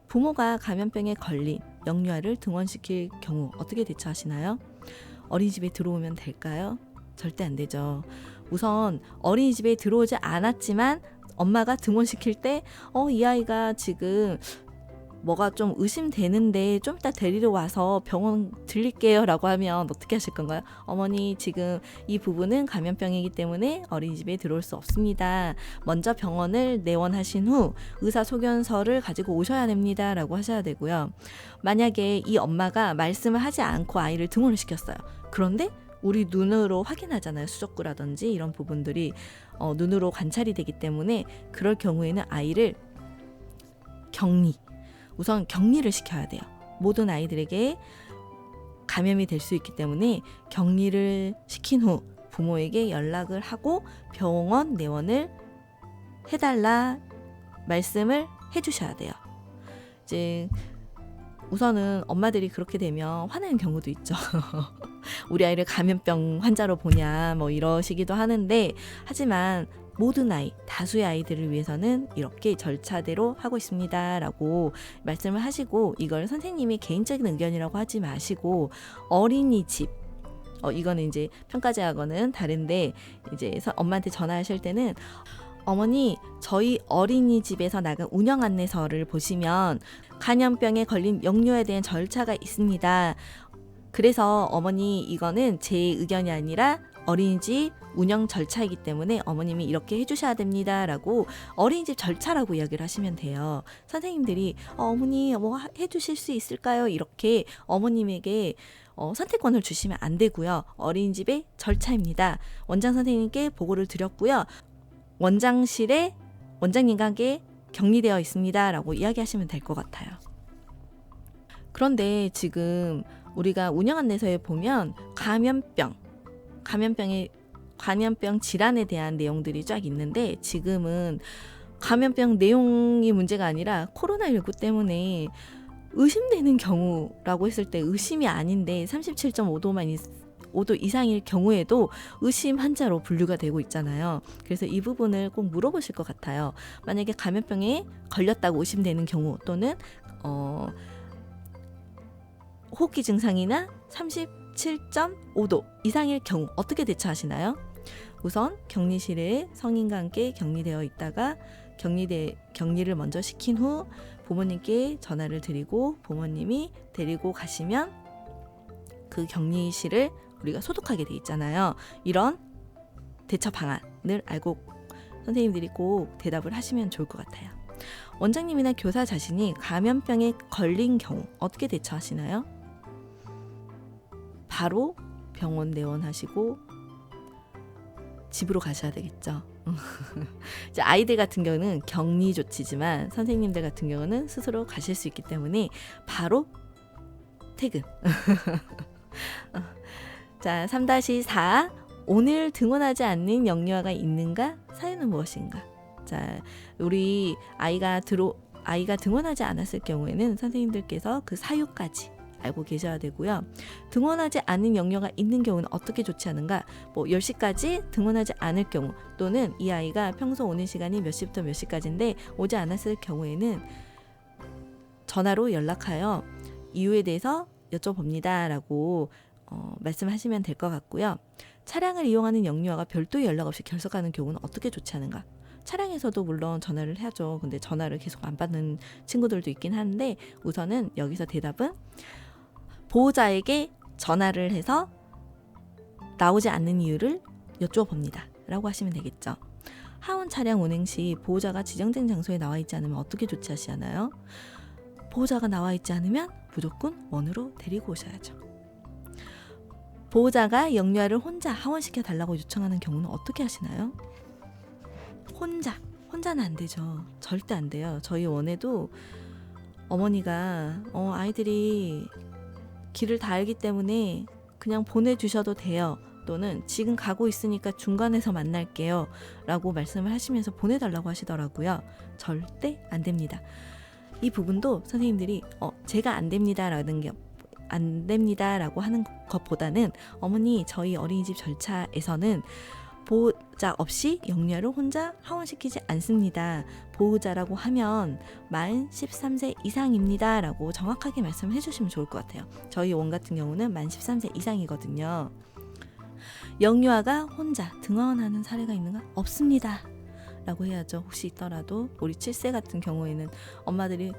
부모가 감염병에 걸린 영유아를 등원시킬 경우 어떻게 대처하시나요? 어린이집에 들어오면 될까요? 절대 안 되죠. 우선 어린이집에 들어오지 않았지만 엄마가 등원시킬 때 이 아이가 지금 뭐가 좀 의심되는데 좀 이따 데리러 와서 병원 들릴게요 라고 하면 어떻게 하실 건가요? 어머니, 지금 이 부분은 감염병이기 때문에 어린이집에 들어올 수 없습니다. 먼저 병원을 내원하신 후 의사소견서를 가지고 오셔야 됩니다 라고 하셔야 되고요. 만약에 이 엄마가 말씀을 하지 않고 아이를 등원을 시켰어요. 그런데 우리 눈으로 확인하잖아요. 수족구라든지 이런 부분들이 눈으로 관찰이 되기 때문에 그럴 경우에는 아이를 우선 격리를 시켜야 돼요. 모든 아이들에게 감염이 될 수 있기 때문에 격리를 시킨 후 부모에게 연락을 하고 병원 내원을 해달라 말씀을 해주셔야 돼요. 이제 우선은 엄마들이 그렇게 되면 화내는 경우도 있죠. 우리 아이를 감염병 환자로 보냐 뭐 이러시기도 하는데, 하지만 모든 아이, 다수의 아이들을 위해서는 이렇게 절차대로 하고 있습니다 라고 말씀을 하시고, 이걸 선생님이 개인적인 의견이라고 하지 마시고 어린이집, 이거는 이제 평가제하고는 다른데, 이제 엄마한테 전화하실 때는 어머니, 저희 어린이집에서 나간 운영 안내서를 보시면 감염병에 걸린 영유아에 대한 절차가 있습니다. 그래서 어머니, 이거는 제 의견이 아니라 어린이집 운영 절차이기 때문에 어머님이 이렇게 해주셔야 됩니다 라고 어린이집 절차라고 이야기를 하시면 돼요. 선생님들이 어머니 뭐 해주실 수 있을까요? 이렇게 어머님에게 선택권을 주시면 안 되고요. 어린이집의 절차입니다. 원장 선생님께 보고를 드렸고요. 원장실에 원장님과 함께 격리되어 있습니다 라고 이야기하시면 될 것 같아요. 그런데 지금 우리가 운영 안내서에 보면 감염병 질환에 대한 내용들이 쫙 있는데, 지금은 감염병 내용이 문제가 아니라 코로나19 때문에 의심되는 경우라고 했을 때 의심이 아닌데 37.5도 이상일 경우에도 의심 환자로 분류가 되고 있잖아요. 그래서 이 부분을 꼭 물어보실 것 같아요. 만약에 감염병에 걸렸다고 의심되는 경우, 또는 호흡기 증상이나 37.5도 이상일 경우 어떻게 대처하시나요? 우선 격리실에 성인과 함께 격리되어 있다가 격리를 먼저 시킨 후 부모님께 전화를 드리고 부모님이 데리고 가시면 그 격리실을 우리가 소독하게 돼 있잖아요. 이런 대처 방안을 알고 선생님들이 꼭 대답을 하시면 좋을 것 같아요. 원장님이나 교사 자신이 감염병에 걸린 경우 어떻게 대처하시나요? 바로 병원 내원하시고 집으로 가셔야 되겠죠. 이제 아이들 같은 경우는 격리 조치지만 선생님들 같은 경우는 스스로 가실 수 있기 때문에 바로 퇴근. 자, 3-4 오늘 등원하지 않는 영유아가 있는가? 사유는 무엇인가? 자, 우리 아이가 등원하지 않았을 경우에는 선생님들께서 그 사유까지 알고 계셔야 되고요. 등원하지 않은 영유아가 있는 경우는 어떻게 조치하는가? 10시까지 등원하지 않을 경우, 또는 이 아이가 평소 오는 시간이 몇 시부터 몇 시까지인데 오지 않았을 경우에는 전화로 연락하여 이유에 대해서 여쭤봅니다 라고 말씀하시면 될 것 같고요. 차량을 이용하는 영유아가 별도의 연락 없이 결석하는 경우는 어떻게 조치하는가? 차량에서도 물론 전화를 해야죠. 근데 전화를 계속 안 받는 친구들도 있긴 한데, 우선은 여기서 대답은 보호자에게 전화를 해서 나오지 않는 이유를 여쭤봅니다 라고 하시면 되겠죠. 하원 차량 운행 시 보호자가 지정된 장소에 나와 있지 않으면 어떻게 조치하시나요? 보호자가 나와 있지 않으면 무조건 원으로 데리고 오셔야죠. 보호자가 영유아를 혼자 하원시켜 달라고 요청하는 경우는 어떻게 하시나요? 혼자는 안 되죠. 절대 안 돼요. 저희 원에도 어머니가 아이들이 길을 다 알기 때문에 그냥 보내주셔도 돼요. 또는 지금 가고 있으니까 중간에서 만날게요 라고 말씀을 하시면서 보내달라고 하시더라고요. 절대 안 됩니다. 이 부분도 선생님들이 제가 안 됩니다라고 하는 것보다는 어머니, 저희 어린이집 절차에서는 보호자 없이 영유아를 혼자 하원시키지 않습니다. 보호자라고 하면 만 13세 이상입니다 라고 정확하게 말씀해 주시면 좋을 것 같아요. 저희 원 같은 경우는 만 13세 이상이거든요. 영유아가 혼자 등원하는 사례가 있는가? 없습니다 라고 해야죠. 혹시 있더라도 우리 7세 같은 경우에는 엄마들이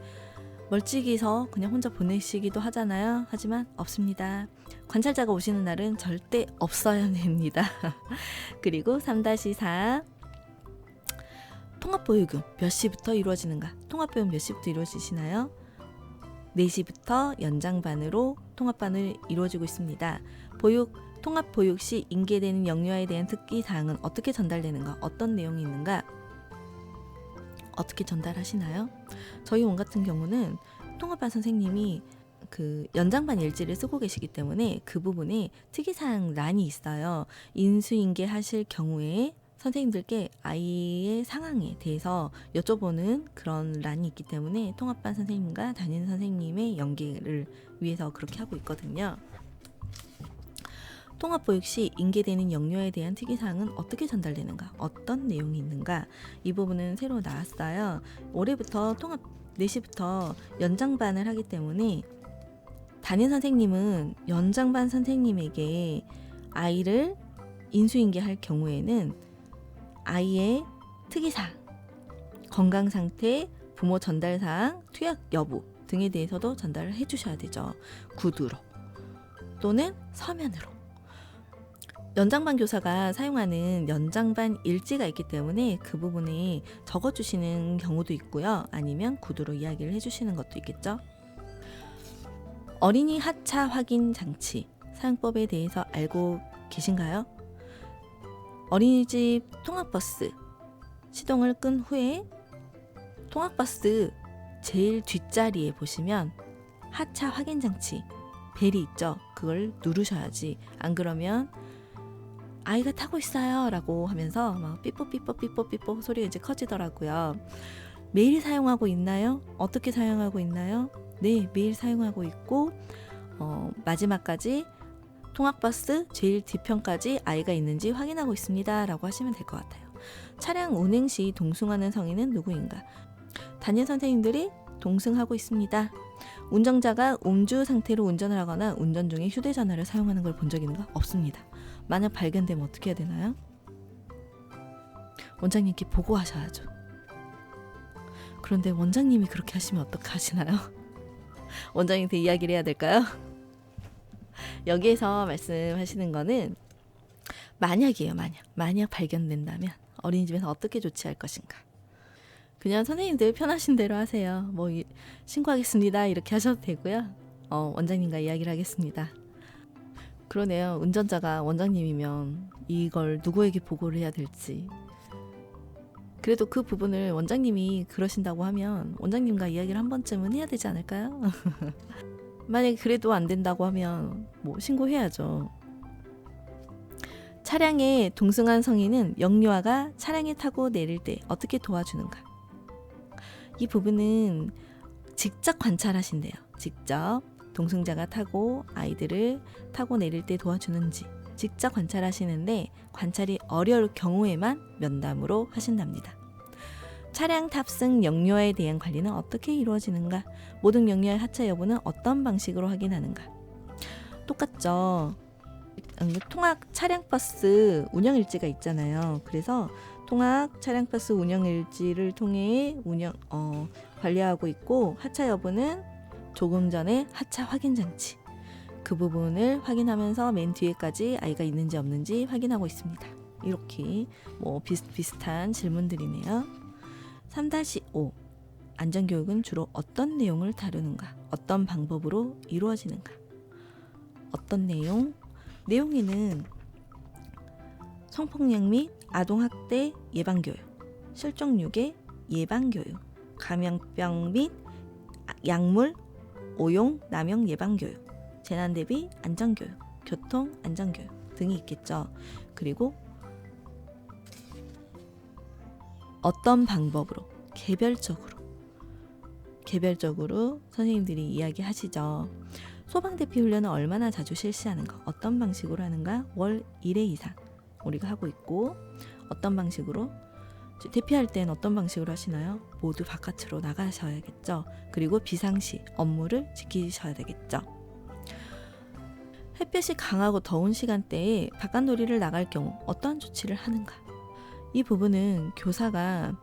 멀찍이서 그냥 혼자 보내시기도 하잖아요. 하지만 없습니다. 관찰자가 오시는 날은 절대 없어야 됩니다. 그리고 3-4 통합보육은 몇 시부터 이루어지는가? 통합보육 몇 시부터 이루어지시나요? 4시부터 연장반으로 통합반을 이루어지고 있습니다. 통합보육 시 인계되는 영유아에 대한 특기사항은 어떻게 전달되는가? 어떤 내용이 있는가? 어떻게 전달하시나요? 저희 원 같은 경우는 통합반 선생님이 그 연장반 일지를 쓰고 계시기 때문에 그 부분에 특이사항 란이 있어요. 인수인계 하실 경우에 선생님들께 아이의 상황에 대해서 여쭤보는 그런 란이 있기 때문에 통합반 선생님과 담임 선생님의 연계를 위해서 그렇게 하고 있거든요. 통합보육 시 인계되는 영유아에 대한 특이사항은 어떻게 전달되는가? 어떤 내용이 있는가? 이 부분은 새로 나왔어요. 올해부터 4시부터 연장반을 하기 때문에 담임 선생님은 연장반 선생님에게 아이를 인수인계할 경우에는 아이의 특이사항, 건강상태, 부모 전달사항, 투약 여부 등에 대해서도 전달을 해주셔야 되죠. 구두로 또는 서면으로. 연장반 교사가 사용하는 연장반 일지가 있기 때문에 그 부분에 적어주시는 경우도 있고요. 아니면 구두로 이야기를 해주시는 것도 있겠죠. 어린이 하차 확인 장치 사용법에 대해서 알고 계신가요? 어린이집 통학버스 시동을 끈 후에 통학버스 제일 뒷자리에 보시면 하차 확인 장치 벨이 있죠. 그걸 누르셔야지. 안 그러면 아이가 타고 있어요 라고 하면서 막 삐뽀 소리가 이제 커지더라고요. 매일 사용하고 있나요? 어떻게 사용하고 있나요? 네, 매일 사용하고 있고 마지막까지 통학버스 제일 뒤편까지 아이가 있는지 확인하고 있습니다 라고 하시면 될 것 같아요. 차량 운행 시 동승하는 성인은 누구인가? 담임 선생님들이 동승하고 있습니다. 운전자가 음주 상태로 운전을 하거나 운전 중에 휴대전화를 사용하는 걸 본 적 있는가? 없습니다. 만약 발견되면 어떻게 해야 되나요? 원장님께 보고하셔야죠. 그런데 원장님이 그렇게 하시면 어떻게 하시나요? 원장님한테 이야기를 해야 될까요? 여기에서 말씀하시는 거는 만약이에요. 만약 발견된다면 어린이집에서 어떻게 조치할 것인가. 그냥 선생님들 편하신 대로 하세요. 신고하겠습니다 이렇게 하셔도 되고요. 원장님과 이야기를 하겠습니다. 그러네요. 운전자가 원장님이면 이걸 누구에게 보고를 해야 될지. 그래도 그 부분을 원장님이 그러신다고 하면 원장님과 이야기를 한 번쯤은 해야 되지 않을까요? 만약에 그래도 안 된다고 하면 신고해야죠. 차량에 동승한 성인은 영유아가 차량에 타고 내릴 때 어떻게 도와주는가? 이 부분은 직접 관찰하신대요. 직접 동승자가 타고 아이들을 타고 내릴 때 도와주는지 직접 관찰하시는데 관찰이 어려울 경우에만 면담으로 하신답니다. 차량 탑승 영유아에 대한 관리는 어떻게 이루어지는가? 모든 영유아의 하차 여부는 어떤 방식으로 확인하는가? 똑같죠. 통학 차량버스 운영일지가 있잖아요. 그래서 통학 차량버스 운영일지를 통해 관리하고 있고 하차 여부는 조금 전에 하차 확인 장치 그 부분을 확인하면서 맨 뒤에까지 아이가 있는지 없는지 확인하고 있습니다. 이렇게 비슷한 질문들이네요. 3-5 안전교육은 주로 어떤 내용을 다루는가? 어떤 방법으로 이루어지는가? 어떤 내용? 내용에는 성폭력 및 아동학대 예방교육, 실종유괴 예방교육, 감염병 및 약물 오용 남용 예방교육, 재난대비 안전교육, 교통 안전교육 등이 있겠죠. 그리고 어떤 방법으로 개별적으로 선생님들이 이야기하시죠. 소방대피 훈련을 얼마나 자주 실시하는가, 어떤 방식으로 하는가, 월 1회 이상 우리가 하고 있고, 어떤 방식으로? 대피할 땐 어떤 방식으로 하시나요? 모두 바깥으로 나가셔야겠죠. 그리고 비상시 업무를 지키셔야 되겠죠. 햇볕이 강하고 더운 시간대에 바깥놀이를 나갈 경우 어떠한 조치를 하는가? 이 부분은 교사가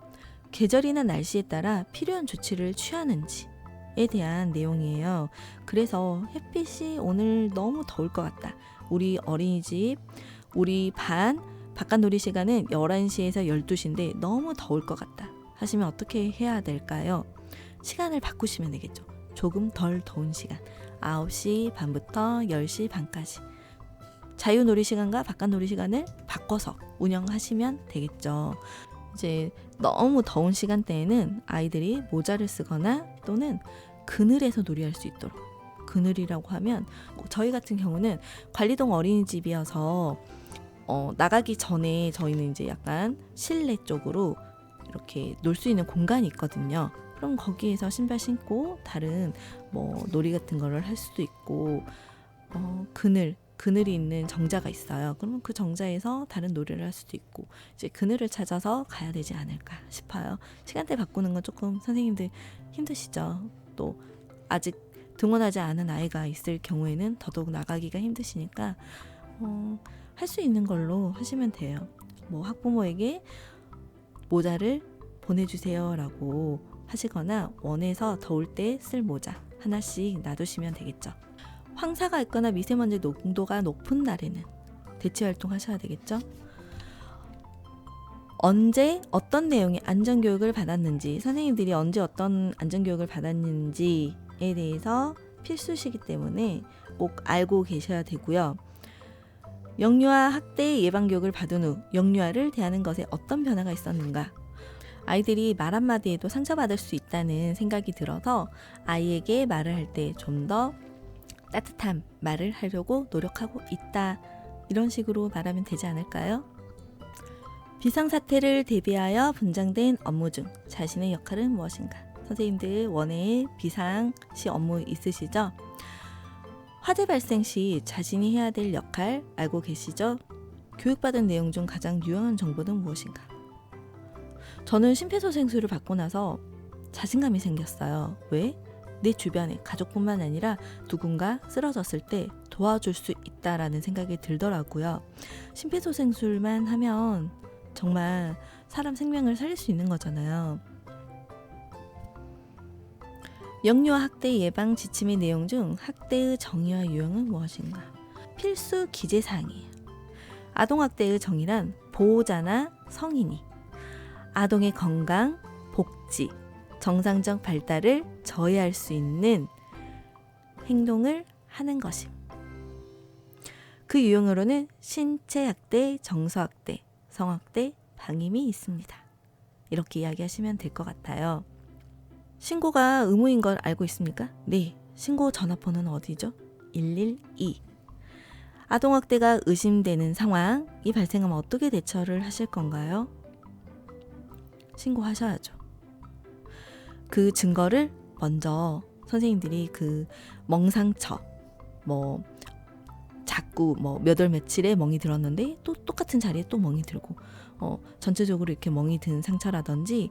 계절이나 날씨에 따라 필요한 조치를 취하는지에 대한 내용이에요. 그래서 햇빛이 오늘 너무 더울 것 같다. 우리 어린이집, 우리 반 바깥놀이 시간은 11시에서 12시인데 너무 더울 것 같다 하시면 어떻게 해야 될까요? 시간을 바꾸시면 되겠죠. 조금 덜 더운 시간, 9시 반부터 10시 반까지 자유놀이 시간과 바깥놀이 시간을 바꿔서 운영하시면 되겠죠. 이제 너무 더운 시간대에는 아이들이 모자를 쓰거나 또는 그늘에서 놀이할 수 있도록, 그늘이라고 하면 저희 같은 경우는 관리동 어린이집이어서 나가기 전에 저희는 이제 약간 실내 쪽으로 이렇게 놀 수 있는 공간이 있거든요. 그럼 거기에서 신발 신고 다른 뭐 놀이 같은 거를 할 수도 있고, 그늘이 있는 정자가 있어요. 그러면 그 정자에서 다른 놀이를 할 수도 있고, 이제 그늘을 찾아서 가야 되지 않을까 싶어요. 시간대 바꾸는 건 조금 선생님들 힘드시죠. 또 아직 등원하지 않은 아이가 있을 경우에는 더더욱 나가기가 힘드시니까 할 수 있는 걸로 하시면 돼요. 뭐 학부모에게 모자를 보내주세요 라고 하시거나 원해서 더울 때 쓸 모자 하나씩 놔두시면 되겠죠. 황사가 있거나 미세먼지 농도가 높은 날에는 대체 활동 하셔야 되겠죠. 언제 어떤 내용의 안전교육을 받았는지, 선생님들이 언제 어떤 안전교육을 받았는지에 대해서 필수시기 때문에 꼭 알고 계셔야 되고요. 영유아 학대 예방교육을 받은 후 영유아를 대하는 것에 어떤 변화가 있었는가? 아이들이 말 한마디에도 상처받을 수 있다는 생각이 들어서 아이에게 말을 할 때 좀 더 따뜻한 말을 하려고 노력하고 있다. 이런 식으로 말하면 되지 않을까요? 비상사태를 대비하여 분장된 업무 중 자신의 역할은 무엇인가? 선생님들 원외 비상시 업무 있으시죠? 화재 발생 시 자신이 해야 될 역할 알고 계시죠? 교육받은 내용 중 가장 유용한 정보는 무엇인가? 저는 심폐소생술을 받고 나서 자신감이 생겼어요. 왜? 내 주변에 가족뿐만 아니라 누군가 쓰러졌을 때 도와줄 수 있다라는 생각이 들더라고요. 심폐소생술만 하면 정말 사람 생명을 살릴 수 있는 거잖아요. 영유아 학대 예방 지침의 내용 중 학대의 정의와 유형은 무엇인가? 필수 기재사항이에요. 아동학대의 정의란 보호자나 성인이 아동의 건강, 복지, 정상적 발달을 저해할 수 있는 행동을 하는 것임. 그 유형으로는 신체학대, 정서학대, 성학대, 방임이 있습니다. 이렇게 이야기하시면 될 것 같아요. 신고가 의무인 걸 알고 있습니까? 네, 신고 전화번호는 어디죠? 112. 아동학대가 의심되는 상황이 발생하면 어떻게 대처를 하실 건가요? 신고하셔야죠. 그 증거를 먼저 선생님들이 그 멍상처, 자꾸 몇 월 며칠에 멍이 들었는데 또 똑같은 자리에 또 멍이 들고, 전체적으로 이렇게 멍이 든 상처라든지,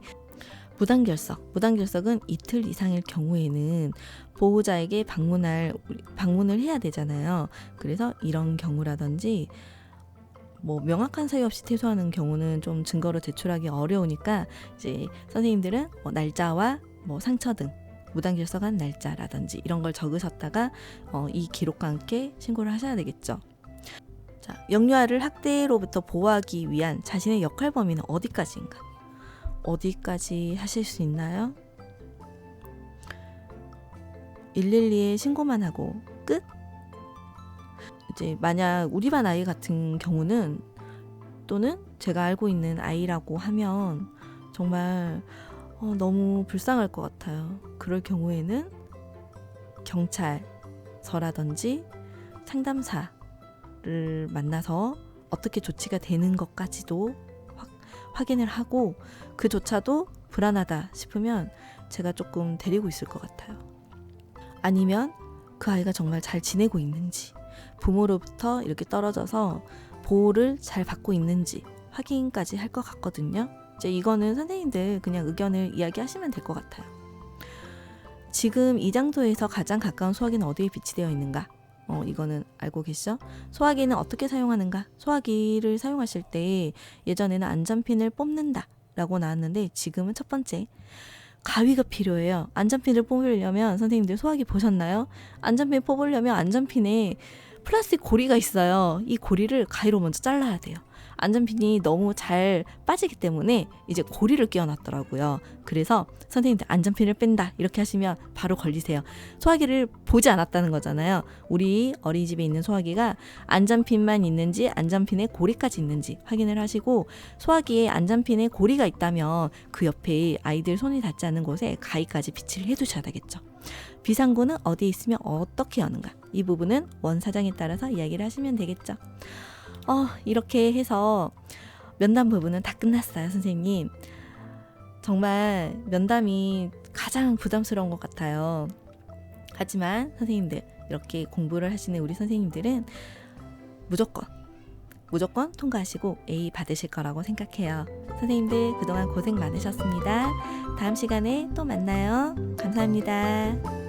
무단결석은 이틀 이상일 경우에는 보호자에게 방문을 해야 되잖아요. 그래서 이런 경우라든지 명확한 사유 없이 퇴소하는 경우는 좀 증거로 제출하기 어려우니까 이제 선생님들은 날짜와 상처 등 무단결석한 날짜라든지 이런 걸 적으셨다가 이 기록과 함께 신고를 하셔야 되겠죠. 자, 영유아를 학대로부터 보호하기 위한 자신의 역할 범위는 어디까지인가? 어디까지 하실 수 있나요? 112에 신고만 하고 끝? 이제 만약 우리 반 아이 같은 경우는, 또는 제가 알고 있는 아이라고 하면 정말 너무 불쌍할 것 같아요. 그럴 경우에는 경찰서라든지 상담사를 만나서 어떻게 조치가 되는 것까지도 확인을 하고, 그조차도 불안하다 싶으면 제가 조금 데리고 있을 것 같아요. 아니면 그 아이가 정말 잘 지내고 있는지, 부모로부터 이렇게 떨어져서 보호를 잘 받고 있는지 확인까지 할 것 같거든요. 이제 이거는 선생님들 그냥 의견을 이야기하시면 될 것 같아요. 지금 이 장소에서 가장 가까운 소화기는 어디에 비치되어 있는가? 이거는 알고 계시죠? 소화기는 어떻게 사용하는가? 소화기를 사용하실 때 예전에는 안전핀을 뽑는다 라고 나왔는데 지금은 첫 번째, 가위가 필요해요. 안전핀을 뽑으려면 선생님들 소화기 보셨나요? 안전핀 뽑으려면 안전핀에 플라스틱 고리가 있어요. 이 고리를 가위로 먼저 잘라야 돼요. 안전핀이 너무 잘 빠지기 때문에 이제 고리를 끼워놨더라고요. 그래서 선생님들 안전핀을 뺀다 이렇게 하시면 바로 걸리세요. 소화기를 보지 않았다는 거잖아요. 우리 어린이집에 있는 소화기가 안전핀만 있는지 안전핀에 고리까지 있는지 확인을 하시고, 소화기에 안전핀에 고리가 있다면 그 옆에 아이들 손이 닿지 않는 곳에 가위까지 비치를 해두셔야 되겠죠. 비상구는 어디에 있으면 어떻게 여는가, 이 부분은 원 사장에 따라서 이야기를 하시면 되겠죠. 이렇게 해서 면담 부분은 다 끝났어요, 선생님. 정말 면담이 가장 부담스러운 것 같아요. 하지만 선생님들, 이렇게 공부를 하시는 우리 선생님들은 무조건 통과하시고 A 받으실 거라고 생각해요. 선생님들 그동안 고생 많으셨습니다. 다음 시간에 또 만나요. 감사합니다.